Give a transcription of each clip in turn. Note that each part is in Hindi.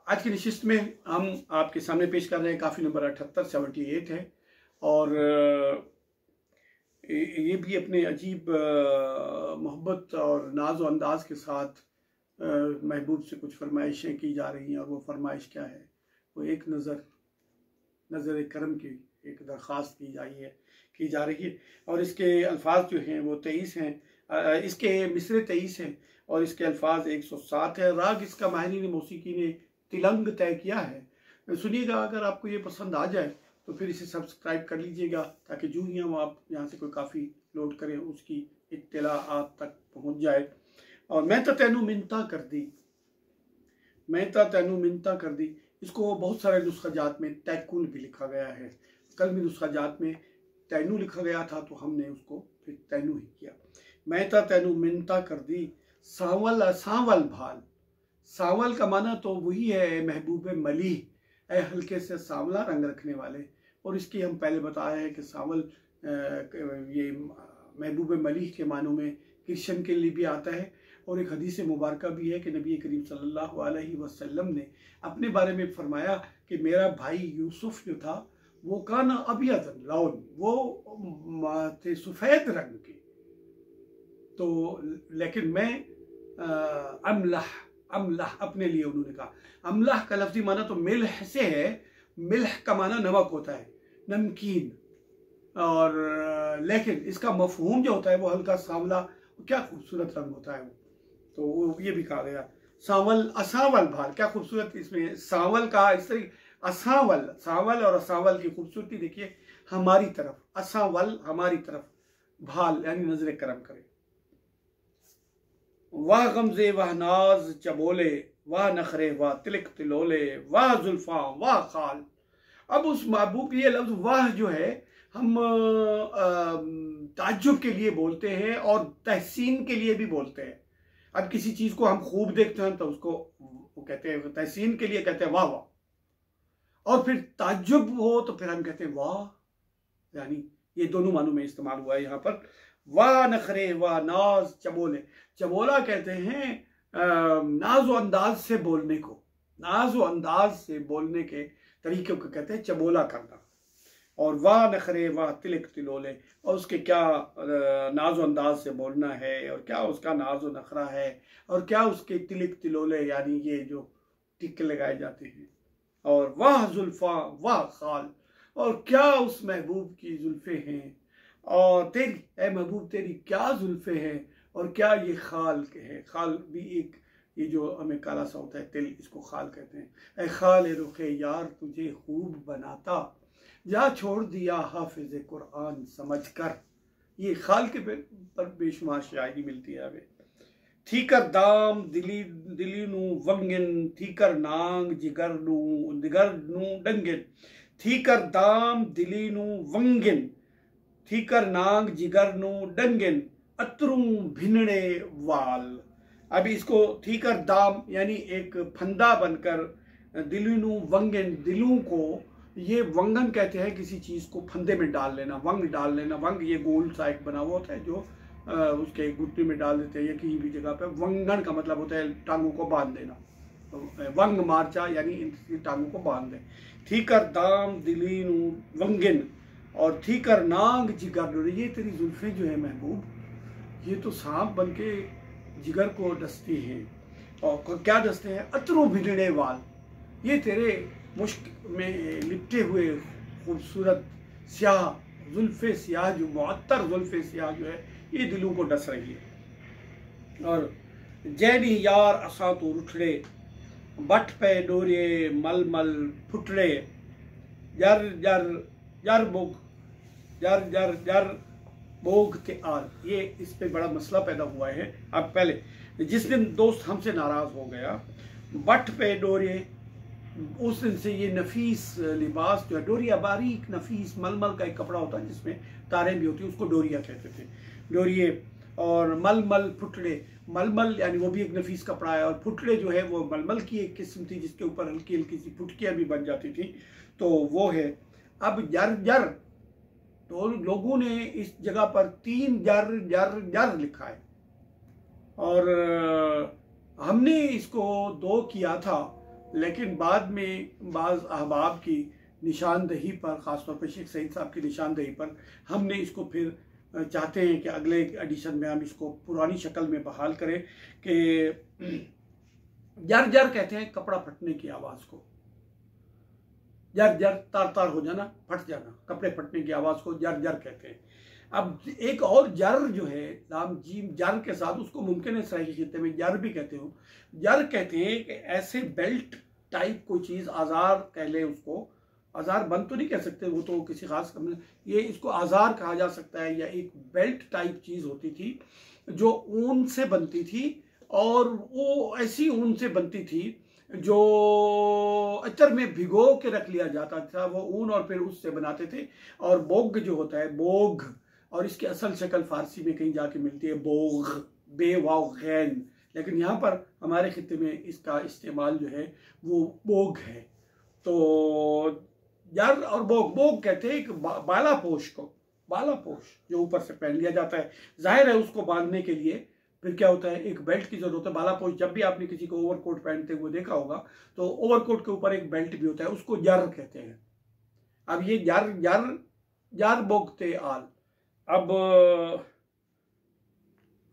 आज की नशिस्त में हम आपके सामने पेश कर रहे हैं काफ़ी नंबर 78 है। और ये भी अपने अजीब मोहब्बत और नाज व अंदाज के साथ महबूब से कुछ फरमाइशें की जा रही हैं। और वो फरमाइश क्या है? वो एक नज़र करम की एक दरख्वास्त की जा रही है। और इसके अल्फाज जो हैं वो 23 हैं, इसके मिसरे 23 हैं और इसके अल्फाज 107 है। राग इसका माहिरीन मौसीकी ने तिलंग तय किया है। सुनिएगा, अगर आपको ये पसंद आ जाए तो फिर इसे सब्सक्राइब कर लीजिएगा, ताकि जो ही हम आप यहाँ से कोई काफ़ी लोड करें उसकी इत्तला आप तक पहुँच जाए। और मैं तो तैनू मिन्नता कर दी, इसको बहुत सारे नुस्खा में तैकुल भी लिखा गया है। कल भी नुस्खा में तैनू लिखा गया था तो हमने उसको फिर तैनू ही किया। मैं तो तैनू मिन्नता कर दी, सांवल भाल। सांवल का माना तो वही है महबूब मलीह, ए हल्के से सांवला रंग रखने वाले। और इसकी हम पहले बताया है कि सांवल ये महबूब मलीह के मानों में कृष्ण के लिए भी आता है। और एक हदीस मुबारक भी है कि नबी करीम सल्लल्लाहु अलैहि वसल्लम ने अपने बारे में फरमाया कि मेरा भाई यूसुफ जो था वो काना अबियदन लौन, वो थे सफ़ेद रंग के। तो लेकिन मैं अमलह अपने लिए उन्होंने कहा। अमलह का लफ्ज़ी माना तो मिल्ह से है। मिल्ह का माना नमक होता है, नमकीन। और लेकिन इसका मफहूम जो होता है वो हल्का सांवला, क्या खूबसूरत रंग होता है वो। तो ये भी कहा गया सांवल असावल भाल, क्या खूबसूरत इसमें सांवल का इस तरह सांवल और असावल की खूबसूरती देखिए। हमारी तरफ असावल, हमारी तरफ भाल यानी नजर करम करे। वाह गमजे वाह नाज चबोले, वाह नखरे वाह तिलक तिलोले, वाह जुल्फा वाह खाल। अब उस महबूब, ये लफ्ज वाह जो है हम ताज्जुब के लिए बोलते हैं और तहसीन के लिए भी बोलते हैं। अब किसी चीज को हम खूब देखते हैं तो उसको वो कहते हैं, तहसीन के लिए कहते हैं वाह वाह। और फिर ताज्जुब हो तो फिर हम कहते हैं वाह। यानी ये दोनों मानों में इस्तेमाल हुआ है यहाँ पर। वाह नखरे वाह नाज चबोले, चबोला कहते हैं नाज व अंदाज से बोलने को, नाज व अंदाज से बोलने के तरीके को कहते हैं चबोला करना। और वाह नखरे वाह तिलक तिलोले, और उसके क्या नाज व अंदाज से बोलना है और क्या उसका नाज व नखरा है और क्या उसके तिलक तिलोले यानी ये जो टिक्के लगाए जाते हैं। और वाह जुल्फा वाह खाल, और क्या उस महबूब की जुल्फे हैं, और तेरी ए महबूब तेरी क्या जुल्फे हैं और क्या ये खाल के है। खाल भी एक ये जो हमें काला सा होता है तिल, इसको खाल कहते हैं। ए खाल रुखे यार तुझे खूब बनाता, जा छोड़ दिया हाफिज कुरान समझ कर। ये खाल के पर बेशुमार शायरी मिलती है हमें। थीकर दाम दिली नू वंगिन, थीकर नांग जिगर नू डंगिन। थीकर दाम दिली नू वंगिन, थीकर नांग जिगर नू डंगिन, अतरू भिनड़े वाल। अभी इसको थीकर दाम यानी एक फंदा बनकर, दिलू वंगन, दिलों को ये वंगन कहते हैं, किसी चीज को फंदे में डाल लेना, वंग डाल लेना। वंग ये गोल सा एक बना हुआ होता है जो उसके घुटने में डाल देते हैं या कहीं भी जगह पे। वंगन का मतलब होता है टांगों को बांध देना। वंग मार्चा यानी इन टांगों को बांध दे। थीकर दाम दिलीनू वंगिन और थीकर नांग जिगर, ये तेरी जुल्फे जो है महबूब, ये तो सांप बन के जिगर को डसती हैं। और क्या डसते हैं? अतरू भिड़े वाल, ये तेरे मुश्क में लिपटे हुए खूबसूरत स्याह जुल्फे स्याह, जो मुअत्तर जुल्फे स्याह जो है ये दिलों को डस रही है। और जैनी यार असा तो रुठड़े, बट पे डोरे मल मल फुटड़े, जर जर जर बोग जर जर जर बोग के आल। ये इस पे बड़ा मसला पैदा हुआ है। अब पहले जिस दिन दोस्त हमसे नाराज हो गया, बट पे डोरे, उस दिन से ये नफीस लिबास जो है, डोरिया बारीक नफीस मलमल का एक कपड़ा होता है जिसमें तारें भी होती है, उसको डोरिया कहते थे, डोरिये। और मलमल फुटड़े, मलमल यानी वो भी एक नफीस कपड़ा है, और फुटड़े जो है वो मलमल की एक किस्म थी जिसके ऊपर हल्की हल्की सी फुटकियाँ भी बन जाती थी, तो वो है। अब जर जर, तो लोगों ने इस जगह पर 3 जर जर जर लिखा है और हमने इसको 2 किया था, लेकिन बाद में बाज़ अहबाब की निशानदही पर, ख़ासतौर पर शेख सईद साहब की निशानदही पर, हमने इसको फिर चाहते हैं कि अगले एडिशन में हम इसको पुरानी शक्ल में बहाल करें कि जर जर कहते हैं कपड़ा फटने की आवाज़ को, जर जर तार तार हो जाना, फट जाना, कपड़े फटने की आवाज़ को जर जर कहते हैं। अब एक और जर जो है, लाम जीम जर के साथ, उसको मुमकिन है सराइकी खित्ते में जर भी कहते हो। जर कहते हैं कि ऐसे बेल्ट टाइप कोई चीज़, आज़ार कह ले उसको, आज़ार बंद तो नहीं कह सकते, वो तो किसी खास ये इसको आज़ार कहा जा सकता है, या एक बेल्ट टाइप चीज़ होती थी जो ऊन से बनती थी, और वो ऐसी ऊन से बनती थी जो अतर में भिगो के रख लिया जाता था वो ऊन, और फिर उससे बनाते थे। और बोग जो होता है, बोग, और इसकी असल शक्ल फारसी में कहीं जाके मिलती है बोग, बे वाव गैन, लेकिन यहाँ पर हमारे खित्ते में इसका इस्तेमाल जो है वो बोग है। तो जर और बोग, बोग कहते हैं एक बाला पोश को, बाला पोश जो ऊपर से पहन लिया जाता है, जाहिर है उसको बांधने के लिए फिर क्या होता है, एक बेल्ट की जरूरत है। बाला पोश, जब भी आपने किसी को ओवरकोट पहनते हुए देखा होगा तो ओवरकोट के ऊपर एक बेल्ट भी होता है, उसको जर कहते हैं। अब ये जर जर जर बोगते आल। अब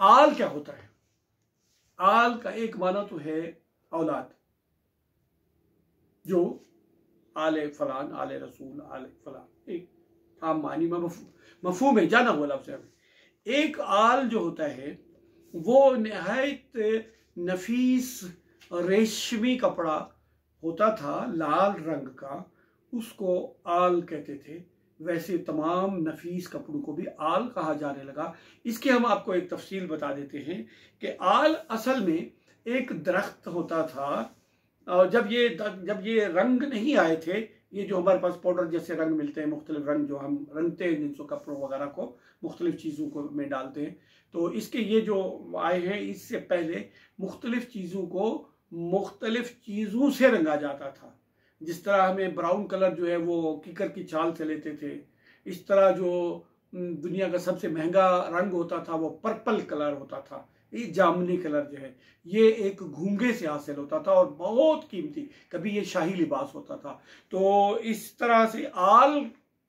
आल क्या होता है? आल का एक माना तो है औलाद, जो आले फलान, आले रसूल, आले फलान, एक आम मानी में मफहूम है, जाना हुआ लफ्ज़ है। एक आल जो होता है वो नहायत नफीस रेशमी कपड़ा होता था, लाल रंग का, उसको आल कहते थे। वैसे तमाम नफीस कपड़ों को भी आल कहा जाने लगा। इसके हम आपको एक तफसील बता देते हैं कि आल असल में एक दरख्त होता था, और जब ये रंग नहीं आए थे, ये जो हमारे पास पाउडर जैसे रंग मिलते हैं, मुख्तलिफ रंग जो हम रंगते हैं जिनसे कपड़ों वगैरह को मुख्तलिफ चीज़ों को में डालते हैं, तो इसके ये जो आए हैं, इससे पहले मुख्तलिफ चीज़ों को मुख्तलिफ चीज़ों से रंगा जाता था। जिस तरह हमें ब्राउन कलर जो है वो कीकर की छाल से लेते थे, इस तरह जो दुनिया का सबसे महंगा रंग होता था वो पर्पल कलर होता था। ये जामुनी कलर जो है ये एक घूंघे से हासिल होता था और बहुत कीमती, कभी ये शाही लिबास होता था। तो इस तरह से आल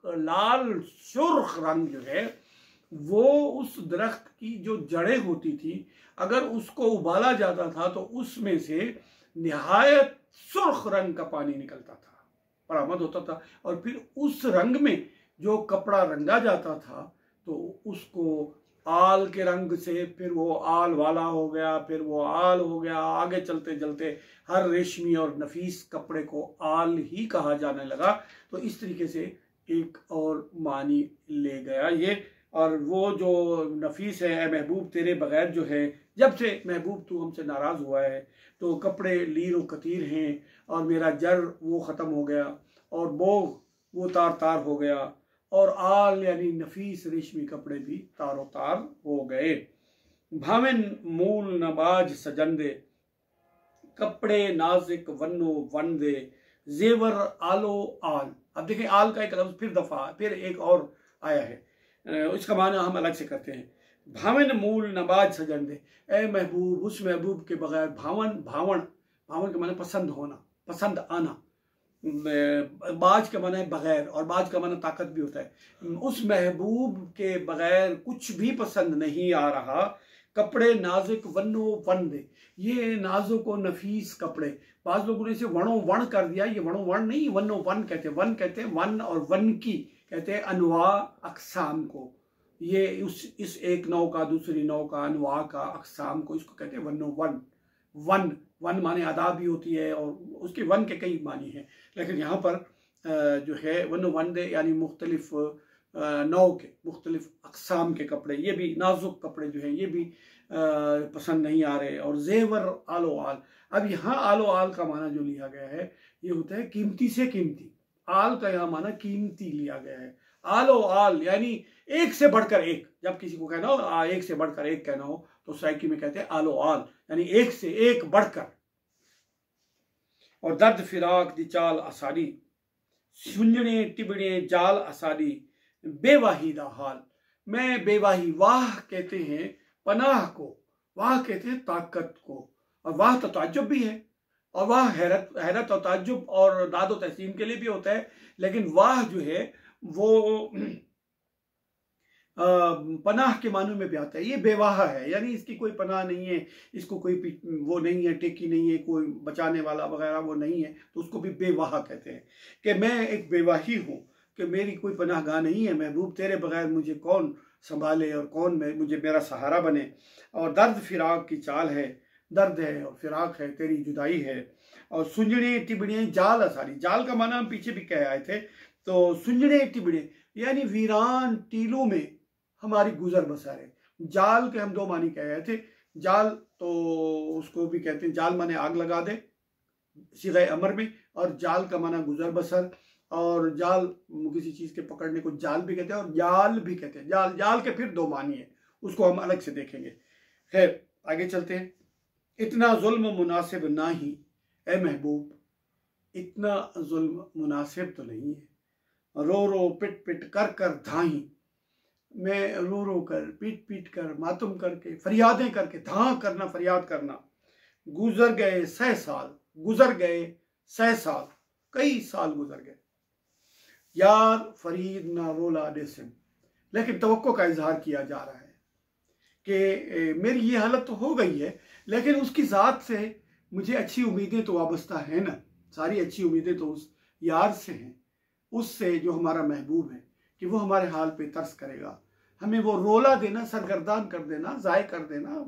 लाल सुर्ख रंग जो है वो उस दरख्त की जो जड़ें होती थी, अगर उसको उबाला जाता था तो उसमें से निहायत सुर्ख रंग का पानी निकलता था, बरामद होता था, और फिर उस रंग में जो कपड़ा रंगा जाता था तो उसको आल के रंग से फिर वो आल वाला हो गया, फिर वो आल हो गया, आगे चलते चलते हर रेशमी और नफीस कपड़े को आल ही कहा जाने लगा। तो इस तरीके से एक और मानी ले गया ये। और वो जो नफीस है, ए महबूब तेरे बगैर जो है, जब से महबूब तू हमसे नाराज़ हुआ है तो कपड़े लीर व कतीर हैं, और मेरा जर वो ख़त्म हो गया, और बोग वो तार तार हो गया, और आल यानी नफीस रेशमी कपड़े भी तारो तार हो गए। भावन मूल नबाज सजंदे, कपड़े नाजिक वन्नो वन दे, जेवर आलो आल। अब देखें आल का एक लफ्ज़ फिर एक और आया है, इसका माना हम अलग से करते हैं। भावन मूल नबाज सजंदे, ए महबूब उस महबूब के बगैर, भावन भावन भावन के माने पसंद होना, पसंद आना, बाज का माना है बगैर, और बाज का माना ताकत भी होता है। उस महबूब के बगैर कुछ भी पसंद नहीं आ रहा। कपड़े नाजुक वनो वन दे, ये नाजुक और नफीस कपड़े, बाज लोगों ने इसे वणो वण कर दिया, ये वणो वण नहीं, वनो वन कहते हैं। वन कहते हैं वन, और वन की कहते हैं अनवा अकसाम को। ये इस एक नौ का दूसरी नौ का अनवा का अकसाम को, इसको कहते हैं वनो वन। वन वन माने आदाब भी होती है, और उसके वन के कई मानी हैं, लेकिन यहाँ पर जो है वनो वन दे यानी मुख्तलिफ नौ के मुख्तलिफ अकसाम के कपड़े, ये भी नाजुक कपड़े जो हैं ये भी पसंद नहीं आ रहे। और जेवर आलो आल, अब यहाँ आलो आल का माना जो लिया गया है ये होता है कीमती से कीमती। आल का यहाँ माना कीमती लिया गया है। आलो आल यानी एक से बढ़कर एक, जब किसी को कहना हो एक से बढ़कर एक कहना हो तो सराइकी में कहते हैं आलो आल, यानी एक से एक बढ़कर। और दर्द फिराक दी चाल आसानी, सुंजने टिबड़े जाल आसानी, बेवाही दा हाल। मैं बेवाही, वाह कहते हैं पनाह को, वाह कहते हैं ताकत को, और वाह तो ताज्जुब भी है। और वाह हैरत और ताज्जुब और दाद व तहसीन के लिए भी होता है, लेकिन वाह जो है वो पनाह के मानों में भी आता है। ये बेवाह है, यानी इसकी कोई पनाह नहीं है, इसको कोई वो नहीं है, टेकी नहीं है, कोई बचाने वाला वगैरह वो नहीं है, तो उसको भी बेवाह कहते हैं कि मैं एक बेवाही हूँ, कि मेरी कोई पनाहगाह नहीं है महबूब, तेरे बगैर मुझे कौन संभाले और कौन मुझे मेरा सहारा बने। और दर्द फिराक की चाल है, दर्द है और फिराक है, तेरी जुदाई है। और सुंजड़े टिबड़े जाल असारी, जाल का माना हम पीछे भी कह आए थे। तो सुंजड़े टिबड़े यानी वीरान टीलों में हमारी गुजर बसर है। जाल के हम दो मानी कह रहे थे। जाल तो उसको भी कहते हैं, जाल माने आग लगा दे सिगाए अमर में, और जाल का माना गुजर बसर, और जाल किसी चीज के पकड़ने को जाल भी कहते हैं और जाल भी कहते हैं। जाल जाल के फिर दो मानी है, उसको हम अलग से देखेंगे। खैर आगे चलते हैं। इतना जुल्म मुनासिब ना ही ए महबूब, इतना जुल्म मुनासिब तो नहीं है। रो रो पिट पिट कर कर धाही, मैं रो रो कर पीट पीट कर मातम करके फरियादें करके धां करना, फरियाद करना। गुजर गए 100 साल, गुजर गए 100 साल, कई साल गुजर गए। यार फरीद ना रोला डेसिम, लेकिन तवक्को का इजहार किया जा रहा है कि मेरी ये हालत तो हो गई है, लेकिन उसकी ज़ात से मुझे अच्छी उम्मीदें तो वाबस्ता है ना। सारी अच्छी उम्मीदें तो उस यार से हैं, उससे जो हमारा महबूब है, कि वो हमारे हाल पे तरस करेगा, हमें वो रोला देना, सरगर्दान कर देना, ज़ाय कर देना,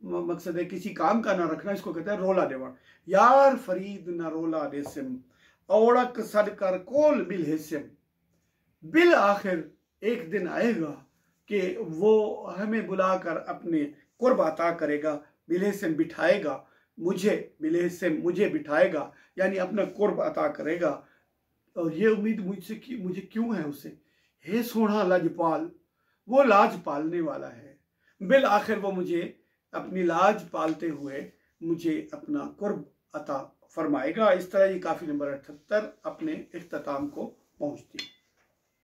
मकसद है किसी काम का ना रखना, इसको कहते हैं रोला देवा। यार फरीद ना रोला डेसिम, औड़क सड़कर कोल बिल हिस्म, बिल आखिर एक दिन आएगा कि वो हमें बुलाकर अपने कुर्ब अता करेगा, बिलहिस्म बिठाएगा मुझे, बिलहिस्म मुझे बिठाएगा, यानी अपना कुर्ब अता करेगा। और ये उम्मीद मुझे क्यों है उससे, हे सोना लाजपाल, वो लाज पालने वाला है। बिल आखिर वो मुझे अपनी लाज पालते हुए मुझे अपना कुर्ब अता फरमाएगा। इस तरह ये काफ़ी नंबर 78 अपने इख्तिताम को पहुँचती है।